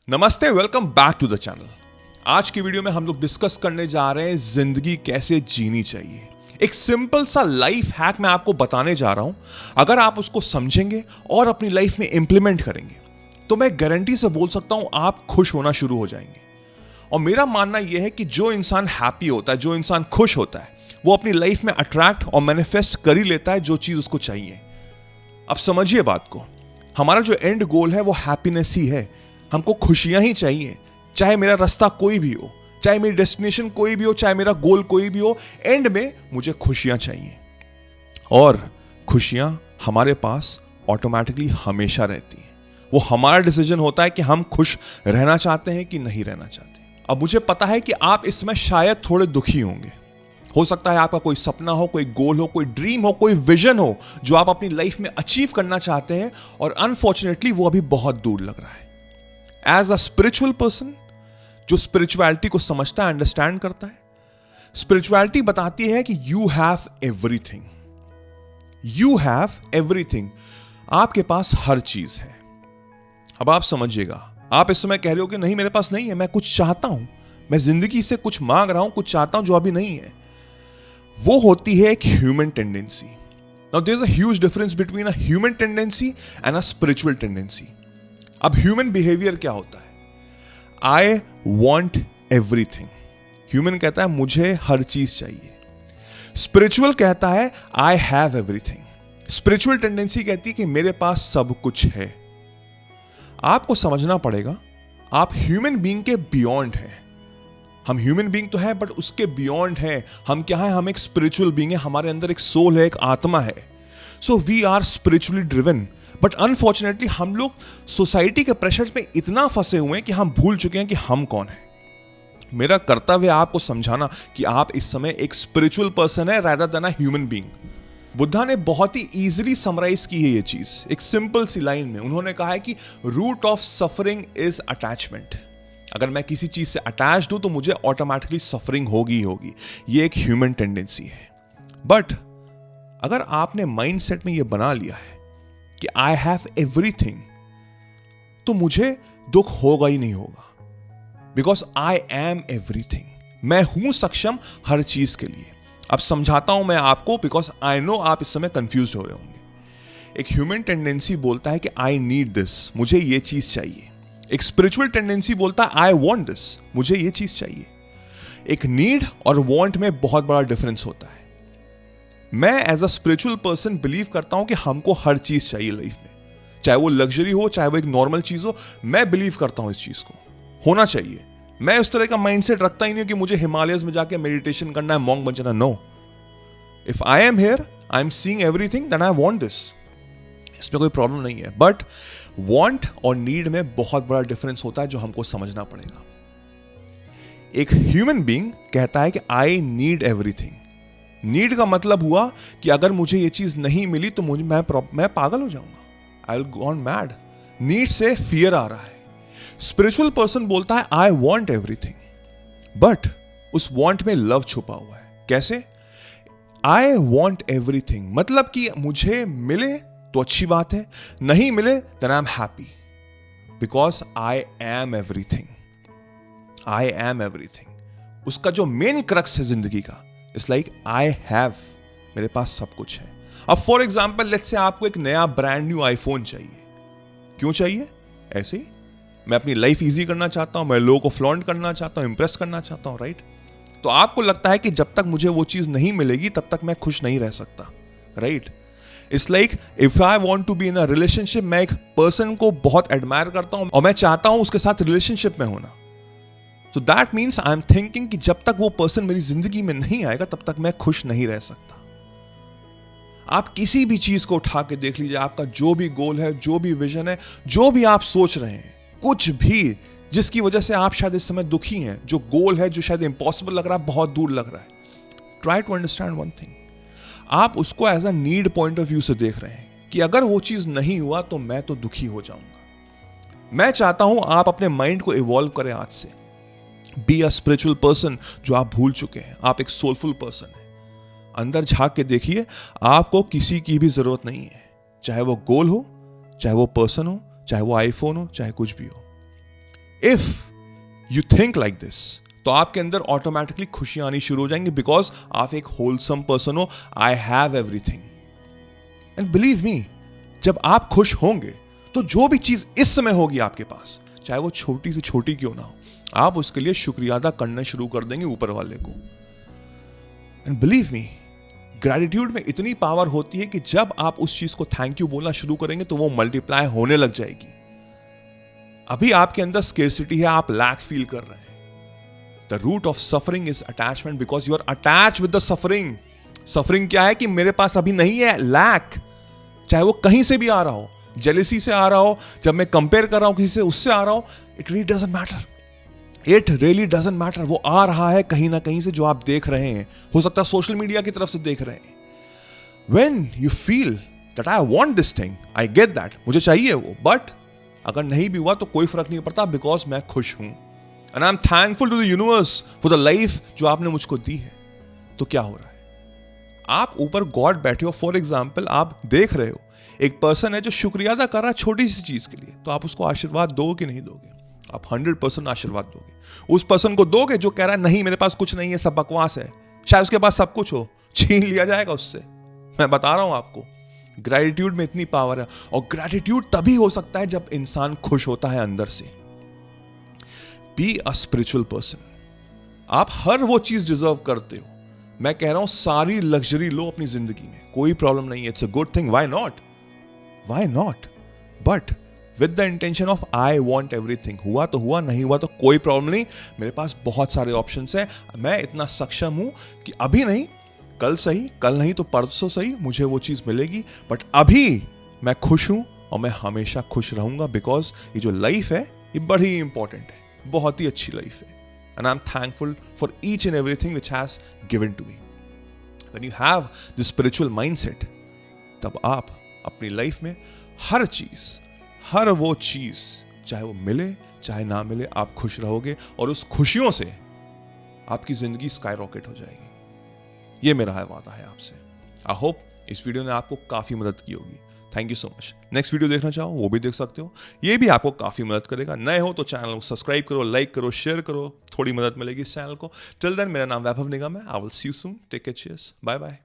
नमस्ते, welcome back to the channel. आज की वीडियो में हम लोग डिस्कस करने जा रहे हैं जिंदगी कैसे जीनी चाहिए। एक सिंपल सा लाइफ हैक मैं आपको बताने जा रहा हूं। अगर आप उसको समझेंगे और अपनी लाइफ में इंप्लीमेंट करेंगे तो मैं गारंटी से बोल सकता हूं आप खुश होना शुरू हो जाएंगे। और मेरा मानना यह है कि जो इंसान हैप्पी होता है, जो इंसान खुश होता है, वो अपनी लाइफ में अट्रैक्ट और मैनिफेस्ट कर ही लेता है जो चीज उसको चाहिए। अब समझिए बात को, हमारा जो एंड गोल है वो हैप्पीनेस ही है। हमको खुशियां ही चाहिए, चाहे मेरा रास्ता कोई भी हो, चाहे मेरी डेस्टिनेशन कोई भी हो, चाहे मेरा गोल कोई भी हो, एंड में मुझे खुशियां चाहिए। और खुशियां हमारे पास ऑटोमेटिकली हमेशा रहती हैं। वो हमारा डिसीजन होता है कि हम खुश रहना चाहते हैं कि नहीं रहना चाहते। अब मुझे पता है कि आप इस समय शायद थोड़े दुखी होंगे। हो सकता है आपका कोई सपना हो, कोई गोल हो, कोई ड्रीम हो, कोई विजन हो जो आप अपनी लाइफ में अचीव करना चाहते हैं और अनफॉर्चुनेटली वो अभी बहुत दूर लग रहा है। एज अ स्पिरिचुअल पर्सन जो स्पिरिचुअलिटी को समझता है, अंडरस्टैंड करता है, स्पिरिचुअलिटी बताती है कि you have everything. You have everything. आपके पास हर चीज है। अब आप समझिएगा, आप इस समय कह रहे हो कि नहीं मेरे पास नहीं है, मैं कुछ चाहता हूं, मैं जिंदगी से कुछ मांग रहा हूं, कुछ चाहता हूं जो अभी नहीं है। वो होती है एक human tendency. Now there is a huge difference between a human tendency and a spiritual tendency. अब ह्यूमन बिहेवियर क्या होता है? I want everything. ह्यूमन कहता है मुझे हर चीज चाहिए। स्पिरिचुअल कहता है I have everything. Spiritual tendency कहती है कि मेरे पास सब कुछ है। आपको समझना पड़ेगा, आप ह्यूमन बीइंग के बियॉन्ड हैं। हम ह्यूमन बीइंग तो है बट उसके बियॉन्ड है। हम क्या है? हम एक स्पिरिचुअल बीइंग है। हमारे अंदर एक सोल है, एक आत्मा है। So we are spiritually driven. But unfortunately हम लोग सोसाइटी के प्रेशर में इतना फंसे हुए हैं कि हम भूल चुके हैं कि हम कौन है। मेरा कर्तव्य है आपको समझाना कि आप इस समय एक स्पिरिचुअल पर्सन है rather than a human being. Buddha ने बहुत ही इजीली समराइज की है ये चीज एक सिंपल सी लाइन में। उन्होंने कहा है कि root of suffering is attachment. अगर मैं किसी चीज से अटैच्ड हूं तो मुझे ऑटोमेटिकली सफरिंग होगी होगी। ये एक ह्यूमन टेंडेंसी है। बट अगर आपने माइंडसेट में ये बना लिया है कि आई हैव एवरीथिंग, तो मुझे दुख होगा ही नहीं होगा। Because I am everything. मैं हूं सक्षम हर चीज के लिए। अब समझाता हूं मैं आपको, बिकॉज आई नो आप इस समय कंफ्यूज हो रहे होंगे। एक ह्यूमन टेंडेंसी बोलता है कि आई नीड दिस, मुझे ये चीज चाहिए। एक स्पिरिचुअल टेंडेंसी बोलता है आई वॉन्ट दिस, मुझे ये चीज चाहिए। एक नीड और वॉन्ट में बहुत बड़ा डिफरेंस होता है। मैं as a spiritual person believe करता हूं कि हमको हर चीज चाहिए लाइफ में, चाहे वो लग्जरी हो, चाहे वो एक नॉर्मल चीज हो। मैं बिलीव करता हूं इस चीज को होना चाहिए। मैं उस तरह का माइंडसेट रखता ही नहीं कि मुझे हिमालयस में जाके मेडिटेशन करना है, मॉन्क बन जाना। No, if I am here, I am seeing everything, then I want this. इसमें कोई प्रॉब्लम नहीं है। बट वांट और नीड में बहुत बड़ा डिफरेंस होता है जो हमको समझना पड़ेगा। एक ह्यूमन बीइंग कहता है कि आई नीड एवरीथिंग। नीड का मतलब हुआ कि अगर मुझे ये चीज नहीं मिली तो मैं पागल हो जाऊंगा, I will go mad. Need से फियर आ रहा है। स्पिरिचुअल पर्सन बोलता है आई वॉन्ट एवरीथिंग, बट उस वॉन्ट में लव छुपा हुआ है। कैसे? आई वॉन्ट एवरीथिंग मतलब कि मुझे मिले तो अच्छी बात है, नहीं मिले then I am happy, because I am everything. I am everything. उसका जो मेन क्रक्स है जिंदगी का, इट्स लाइक आई हैव, मेरे पास सब कुछ है। अब फॉर एग्जाम्पल लेट्स से आपको एक नया ब्रांड न्यू आईफोन चाहिए। क्यों चाहिए? ऐसे ही मैं अपनी लाइफ इजी करना चाहता हूं, मैं लोगों को फ्लॉन्ट करना चाहता हूं, इंप्रेस करना चाहता हूं, राइट? तो आपको लगता है कि जब तक मुझे वो चीज नहीं मिलेगी तब तक मैं खुश नहीं रह सकता, right? It's like if I want to be in a relationship, मैं एक पर्सन को बहुत एडमायर करता हूं और मैं चाहता हूं उसके साथ रिलेशनशिप में होना। तो that means I am thinking कि जब तक वो पर्सन मेरी जिंदगी में नहीं आएगा तब तक मैं खुश नहीं रह सकता। आप किसी भी चीज को उठा के देख लीजिए, आपका जो भी गोल है, जो भी विजन है, जो भी आप सोच रहे हैं, कुछ भी जिसकी वजह से आप शायद इस समय दुखी हैं, जो गोल है जो शायद इम्पॉसिबल लग रहा है, बहुत दूर लग रहा है, try to understand one thing. आप उसको as a need point of view से देख रहे हैं कि अगर वो चीज नहीं हुआ तो मैं तो दुखी हो जाऊंगा। मैं चाहता हूं आप अपने माइंड को इवॉल्व करें आज से। बी अ स्पिरिचुअल पर्सन जो आप भूल चुके हैं। आप एक सोलफुल पर्सन है। अंदर झांक के देखिए, आपको किसी की भी जरूरत नहीं है, चाहे वो गोल हो, चाहे वो पर्सन हो, चाहे वो आईफोन हो, चाहे कुछ भी हो। If you think like this, तो आपके अंदर ऑटोमेटिकली खुशियां आनी शुरू हो जाएंगी, बिकॉज आप एक होलसम पर्सन हो. I have everything. And believe me, जब आप खुश होंगे तो जो भी चीज इस समय होगी आपके पास, चाहे वो छोटी से छोटी क्यों ना हो, आप उसके लिए शुक्रिया अदा करना शुरू कर देंगे ऊपर वाले को. एंड बिलीव मी, ग्रैटिट्यूड में इतनी पावर होती है कि जब आप उस चीज को थैंक यू बोलना शुरू करेंगे तो वो मल्टीप्लाई होने लग जाएगी. अभी आपके अंदर स्केर्सिटी है, आप लैक फील कर रहे हैं. The root of suffering is attachment, because you are attach with the suffering. Suffering क्या है कि मेरे पास अभी नहीं है, लैक. चाहे वो कहीं से भी आ रहा हो, जेलेसी से आ रहा हो, जब मैं कंपेयर कर रहा हूं किसी से उससे आ रहा हो, it really doesn't matter. It really doesn't matter. वो आ रहा है कहीं ना कहीं से, जो आप देख रहे हैं. हो सकता है सोशल मीडिया की तरफ से देख रहे हैं. When you feel that I want this thing, I get that, मुझे चाहिए वो, बट अगर नहीं भी हुआ तो कोई फर्क नहीं पड़ता, बिकॉज मैं खुश हूं. And I am thankful to the universe for the life जो आपने मुझको दी है. तो क्या हो रहा है, आप ऊपर गॉड बैठे हो. फॉर एग्जाम्पल, आप देख रहे हो एक पर्सन है जो शुक्रिया अदा कर रहा है छोटी सी चीज के लिए, तो आप उसको आशीर्वाद दोगे कि नहीं दोगे? आप 100% आशीर्वाद दोगे. उस पर्सन को दोगे जो कह रहा है नहीं मेरे पास कुछ नहीं है, सब बकवास है, शायद उसके पास सब कुछ हो, छीन लिया जाएगा उससे. मैं बता रहा हूं आपको, ग्रैटिट्यूड में इतनी पावर है. और ग्रैटिट्यूड तभी हो सकता है जब इंसान खुश होता है अंदर से. Be a spiritual person. आप हर वो चीज डिजर्व करते हो. मैं कह रहा हूं सारी लग्जरी लो अपनी जिंदगी में, कोई प्रॉब्लम नहीं है. It's a good thing. Why not? Why not? But with the intention of I want everything. हुआ तो हुआ, नहीं हुआ तो कोई प्रॉब्लम नहीं. मेरे पास बहुत सारे ऑप्शंस हैं. मैं इतना सक्षम हूं कि अभी नहीं, कल सही, कल नहीं तो परसों सही, मुझे वो चीज मिलेगी. बट अभी मैं खुश हूं और मैं हमेशा खुश रहूंगा, बिकॉज ये जो लाइफ है ये बड़ी इंपॉर्टेंट है, बहुत ही अच्छी लाइफ है. And I am thankful for each and everything which has given to me. When you have the spiritual mindset, तब आप अपनी लाइफ में हर चीज, हर वो चीज, चाहे वो मिले चाहे ना मिले, आप खुश रहोगे और उस खुशियों से आपकी जिंदगी स्काई रॉकेट हो जाएगी. ये मेरा वादा है आपसे. आई होप इस वीडियो ने आपको काफी मदद की होगी. Thank you so much. Next video देखना चाहो वो भी देख सकते हो, ये भी आपको काफी मदद करेगा. नए हो तो चैनल को सब्सक्राइब करो, लाइक करो, शेयर करो, थोड़ी मदद मिलेगी इस चैनल को. टिल देन, मेरा नाम वैभव निगम है. I will see you soon. Take care. Cheers. Bye bye.